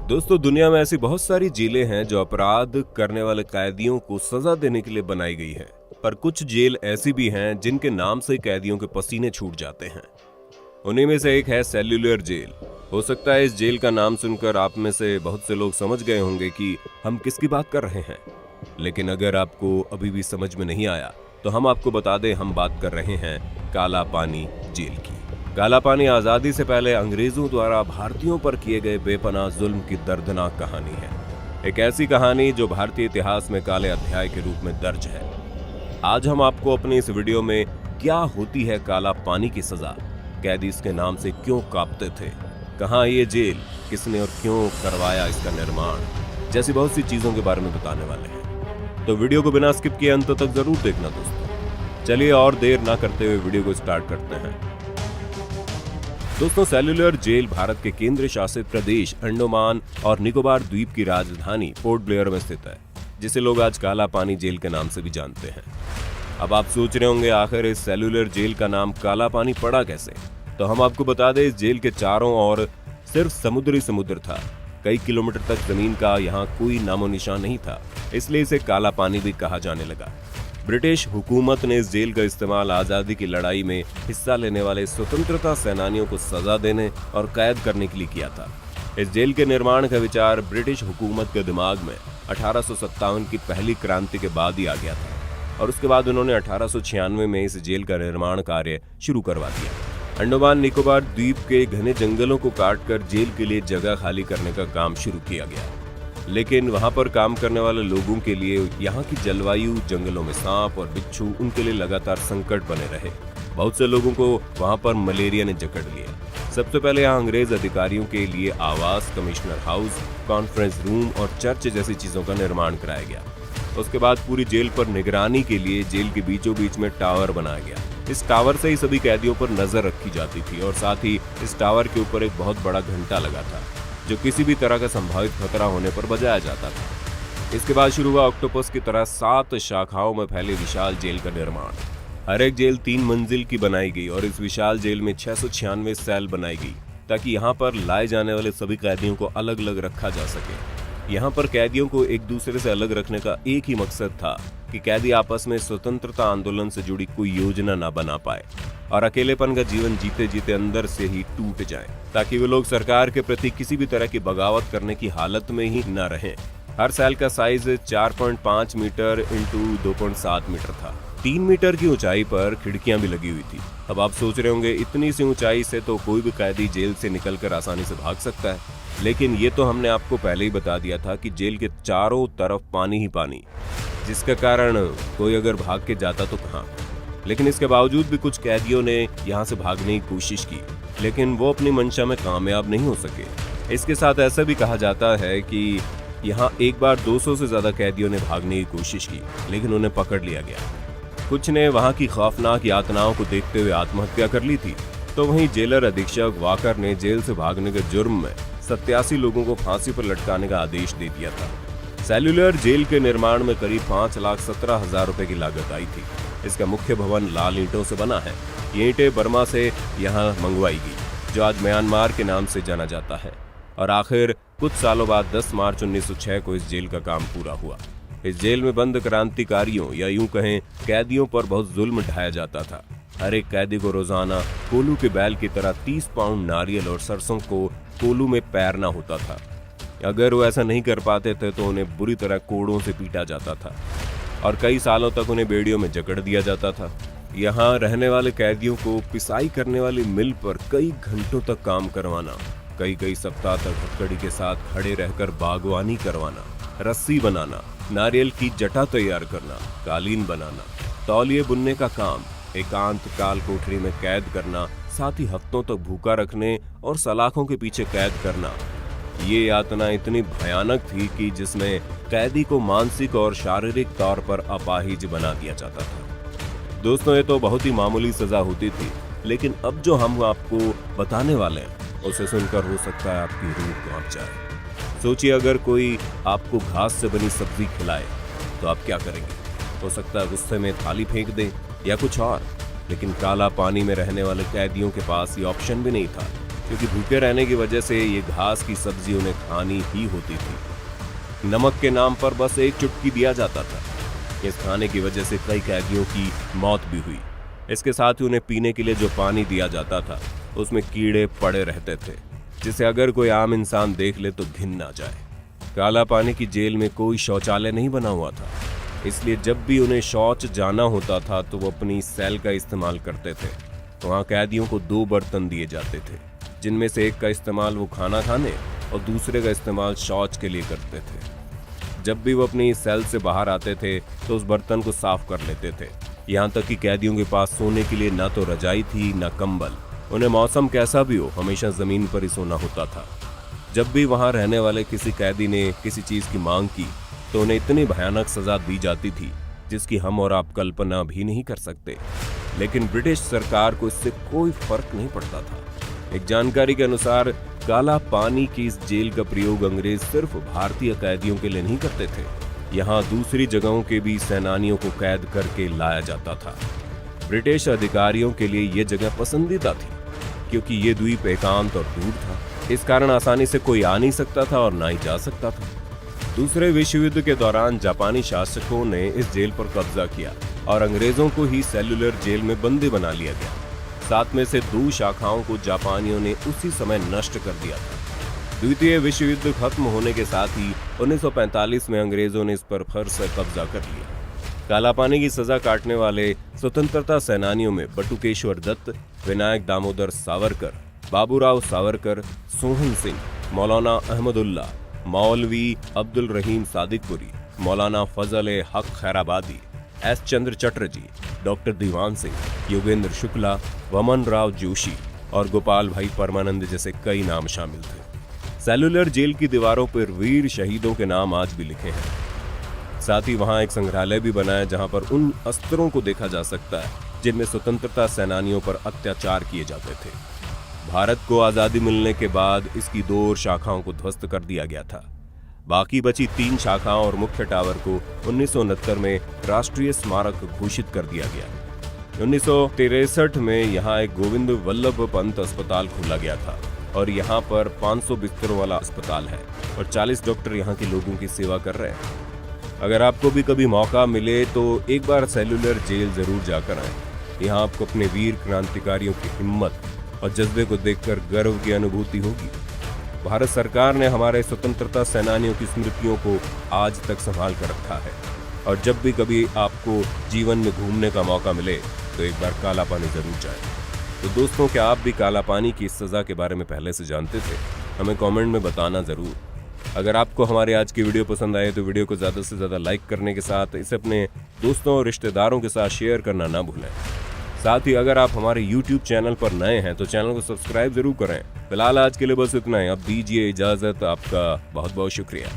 दोस्तों, दुनिया में ऐसी बहुत सारी जेलें हैं जो अपराध करने वाले कैदियों को सजा देने के लिए बनाई गई है। पर कुछ जेल ऐसी भी हैं जिनके नाम से कैदियों के पसीने छूट जाते हैं। उन्हीं में से एक है सेल्यूलर जेल। हो सकता है इस जेल का नाम सुनकर आप में से बहुत से लोग समझ गए होंगे कि हम किसकी बात कर रहे हैं। लेकिन अगर आपको अभी भी समझ में नहीं आया तो हम आपको बता दें, हम बात कर रहे हैं काला पानी जेल की। काला पानी आजादी से पहले अंग्रेजों द्वारा भारतीयों पर किए गए बेपनाह जुल्म की दर्दनाक कहानी है। एक ऐसी कहानी जो भारतीय इतिहास में काले अध्याय के रूप में दर्ज है। आज हम आपको अपने इस वीडियो में क्या होती है काला पानी की सजा, कैदी इसके नाम से क्यों कांपते थे, कहां ये जेल, किसने और क्यों करवाया इसका निर्माण, जैसी बहुत सी चीजों के बारे में बताने वाले हैं। तो वीडियो को बिना स्किप किए अंत तक जरूर देखना दोस्तों। चलिए और देर ना करते हुए वीडियो को स्टार्ट करते हैं। दोस्तों, सेल्यूलर जेल भारत के केंद्र शासित प्रदेश अंडमान और निकोबार द्वीप की राजधानी पोर्ट ब्लेयर में स्थित है, जिसे लोग आज काला पानी जेल के नाम से भी जानते हैं। अब आप सोच रहे होंगे आखिर इस सेल्यूलर जेल का नाम काला पानी पड़ा कैसे। तो हम आपको बता दें, इस जेल के चारों ओर सिर्फ समुद्र था। कई किलोमीटर तक जमीन का यहाँ कोई नामो निशान नहीं था, इसलिए इसे काला पानी भी कहा जाने लगा। ब्रिटिश हुकूमत ने इस जेल का इस्तेमाल आज़ादी की लड़ाई में हिस्सा लेने वाले स्वतंत्रता सेनानियों को सजा देने और कैद करने के लिए किया था। इस जेल के निर्माण का विचार ब्रिटिश हुकूमत के दिमाग में 1857 की पहली क्रांति के बाद ही आ गया था और उसके बाद उन्होंने 1896 में इस जेल का निर्माण कार्य शुरू करवा दिया। अंडमान निकोबार द्वीप के घने जंगलों को काटकर जेल के लिए जगह खाली करने का काम शुरू किया गया, लेकिन वहां पर काम करने वाले लोगों के लिए यहाँ की जलवायु, जंगलों में सांप और बिच्छू उनके लिए लगातार संकट बने रहे। बहुत से लोगों को वहां पर मलेरिया ने जकड़ लिया। सबसे पहले यहाँ अंग्रेज अधिकारियों के लिए आवास, कमिश्नर हाउस, कॉन्फ्रेंस रूम और चर्च जैसी चीजों का निर्माण कराया गया। उसके बाद पूरी जेल पर निगरानी के लिए जेल के बीचों बीच में टावर बनाया गया। इस टावर से ही सभी कैदियों पर नजर रखी जाती थी और साथ ही इस टावर के ऊपर एक बहुत बड़ा घंटा लगा था जो किसी भी तरह का संभावित खतरा होने पर बजाया जाता था। इसके बाद शुरू हुआ ऑक्टोपस की तरह 7 शाखाओं में फैले विशाल जेल का निर्माण। हर एक जेल 3 मंजिल की बनाई गई और इस विशाल जेल में 696 सेल बनाई गई ताकि यहाँ पर लाए जाने वाले सभी कैदियों को अलग अलग रखा जा सके। यहाँ पर कैदियों को एक दूसरे से अलग रखने का एक ही मकसद था कि कैदी आपस में स्वतंत्रता आंदोलन से जुड़ी कोई योजना न बना पाए और अकेलेपन का जीवन जीते जीते अंदर से ही टूट जाए, ताकि वे लोग सरकार के प्रति किसी भी तरह की बगावत करने की हालत में ही न रहें। हर सेल का साइज 4.5 मीटर इंटू 2.7 मीटर था। 3 मीटर की ऊंचाई पर खिड़कियां भी लगी हुई थी। अब आप सोच रहे होंगे, इतनी सी ऊंचाई से तो कोई भी कैदी जेल से निकलकर आसानी से भाग सकता है, लेकिन ये तो हमने आपको पहले ही बता दिया था कि जेल के चारों तरफ पानी ही पानी, जिसका कारण कोई अगर भाग के जाता तो कहाँ। लेकिन इसके बावजूद भी कुछ कैदियों ने यहाँ से भागने की कोशिश की, लेकिन वो अपनी मंशा में कामयाब नहीं हो सके। इसके साथ ऐसा भी कहा जाता है कि यहाँ एक बार 200 से ज्यादा कैदियों ने भागने की कोशिश की, लेकिन उन्हें पकड़ लिया गया। कुछ ने वहाँ की खौफनाक यातनाओं को देखते हुए आत्महत्या कर ली थी, तो वहीं जेलर अधीक्षक वाकर ने जेल से भागने के जुर्म में 87 लोगों को फांसी पर लटकाने का आदेश दे दिया था। सेल्यूलर जेल के निर्माण में करीब 5,17,000 रुपए की लागत आई थी। इसका मुख्य भवन लाल ईंटों से बना है। ये ईंटें बर्मा से यहाँ मंगवाई गई, जो आज म्यांमार के नाम से जाना जाता है। और आखिर कुछ सालों बाद 10 मार्च 1906 को इस जेल का काम पूरा हुआ। इस जेल में बंद क्रांतिकारियों या यूं कहें कैदियों पर बहुत जुल्म ढाया जाता था। हर एक कैदी को रोजाना कोलू के बैल की तरह 30 पाउंड नारियल और सरसों को कोलू में पैरना होता था। अगर वो ऐसा नहीं कर पाते थे तो उन्हें बुरी तरह कोड़ों से पीटा जाता था और कई सालों तक उन्हें बेड़ियों में जकड़ दिया जाता था। यहाँ रहने वाले कैदियों को पिसाई करने वाली मिल पर कई घंटों तक काम करवाना, कई सप्ताह तक हथकड़ी के साथ खड़े रहकर बागवानी करवाना, रस्सी बनाना, नारियल की जटा तैयार करना, कालीन बनाना, तौलिए बुनने का काम, एकांत काल कोठरी में कैद करना, साथ ही हफ्तों तक भूखा रखने और सलाखों के पीछे कैद करना। ये यातना इतनी भयानक थी कि जिसमें कैदी को मानसिक और शारीरिक तौर पर अपाहिज बना दिया जाता था। दोस्तों, ये तो बहुत ही मामूली सजा होती थी, लेकिन अब जो हम आपको बताने वाले हैं उसे सुनकर हो सकता है आपकी रूह कांप जाए। सोचिए, अगर कोई आपको घास से बनी सब्जी खिलाए तो आप क्या करेंगे। हो सकता है गुस्से में थाली फेंक दें, या कुछ और। लेकिन काला पानी में रहने वाले कैदियों के पास ये ऑप्शन भी नहीं था। क्योंकि भूखे रहने की वजह से ये घास की सब्जी उन्हें खानी ही होती थी। नमक के नाम पर बस एक चुटकी दिया जाता था। इस खाने की वजह से कई कैदियों की मौत भी हुई। इसके साथ ही उन्हें पीने के लिए जो पानी दिया जाता था उसमें कीड़े पड़े रहते थे, जिसे अगर कोई आम इंसान देख ले तो घिन ना जाए। काला पानी की जेल में कोई शौचालय नहीं बना हुआ था, इसलिए जब भी उन्हें शौच जाना होता था तो वो अपनी सेल का इस्तेमाल करते थे। वहाँ कैदियों को 2 बर्तन दिए जाते थे, जिनमें से एक का इस्तेमाल वो खाना खाने और दूसरे का इस्तेमाल शौच के लिए करते थे। जब भी वो अपनी सेल से बाहर आते थे तो उस बर्तन को साफ कर लेते थे। यहाँ तक कि कैदियों के पास सोने के लिए ना तो रजाई थी ना कंबल। उन्हें मौसम कैसा भी हो हमेशा जमीन पर ही सोना होता था। जब भी वहाँ रहने वाले किसी कैदी ने किसी चीज की मांग की तो उन्हें इतनी भयानक सजा दी जाती थी जिसकी हम और आप कल्पना भी नहीं कर सकते। लेकिन ब्रिटिश सरकार को इससे कोई फर्क नहीं पड़ता था। एक जानकारी के अनुसार काला पानी की इस जेल का प्रयोग अंग्रेज सिर्फ भारतीय कैदियों के लिए नहीं करते थे। यहाँ दूसरी जगहों के भी सेनानियों को कैद करके लाया जाता था। ब्रिटिश अधिकारियों के लिए ये जगह पसंदीदा थी क्योंकि ये द्वीप एकांत और दूर था। इस कारण आसानी से कोई आ नहीं सकता था और ना ही जा सकता था। दूसरे विश्व युद्ध के दौरान जापानी शासकों ने इस जेल पर कब्जा किया और अंग्रेजों को ही सेल्युलर जेल में बंदी बना लिया गया। 7 में से 2 शाखाओं को जापानियों ने उसी समय नष्ट कर दिया था। द्वितीय विश्व युद्ध खत्म होने के साथ ही 1945 में अंग्रेजों ने इस पर फिर से कब्जा कर लिया। काला पानी की सजा काटने वाले स्वतंत्रता सेनानियों में बटुकेश्वर दत्त, विनायक दामोदर सावरकर, बाबूराव सावरकर, सोहन सिंह, मौलाना अहमदुल्ला, मौलवी अब्दुल रहीम सादिकपुरी, मौलाना फजल हक खैराबादी, एस चंद्र चटर्जी, डॉक्टर दीवान सिंह, योगेंद्र शुक्ला, वमन राव जोशी और गोपाल भाई परमानंद जैसे कई नाम शामिल थे। सेल्युलर जेल की दीवारों पर वीर शहीदों के नाम आज भी लिखे हैं। साथ ही वहां एक संग्रहालय भी बना है जहां पर उन अस्त्रों को देखा जा सकता है जिनमें स्वतंत्रता सेनानियों पर अत्याचार किए जाते थे। भारत को आजादी मिलने के बाद इसकी 2 शाखाओं को ध्वस्त कर दिया गया था। बाकी बची 3 शाखाओं और मुख्य टावर को 1969 में राष्ट्रीय स्मारक घोषित कर दिया गया। 1963 में यहाँ एक गोविंद वल्लभ पंत अस्पताल खोला गया था और यहाँ पर 500 बिस्तरों वाला अस्पताल है और 40 डॉक्टर यहाँ के लोगों की सेवा कर रहे हैं। अगर आपको भी कभी मौका मिले तो एक बार सेल्युलर जेल जरूर जाकर आए। यहाँ आपको अपने वीर क्रांतिकारियों की हिम्मत और जज्बे को देखकर गर्व की अनुभूति होगी। भारत सरकार ने हमारे स्वतंत्रता सेनानियों की स्मृतियों को आज तक संभाल कर रखा है और जब भी कभी आपको जीवन में घूमने का मौका मिले तो एक बार काला पानी जरूर जाए। तो दोस्तों, क्या आप भी काला पानी की इस सजा के बारे में पहले से जानते थे? हमें कमेंट में बताना जरूर। अगर आपको हमारी आज की वीडियो पसंद आए तो वीडियो को ज़्यादा से ज़्यादा लाइक करने के साथ इसे अपने दोस्तों और रिश्तेदारों के साथ शेयर करना ना भूलें। साथ ही अगर आप हमारे YouTube चैनल पर नए हैं तो चैनल को सब्सक्राइब जरूर करें। फिलहाल आज के लिए बस इतना ही। अब दीजिए इजाज़त। आपका बहुत बहुत शुक्रिया।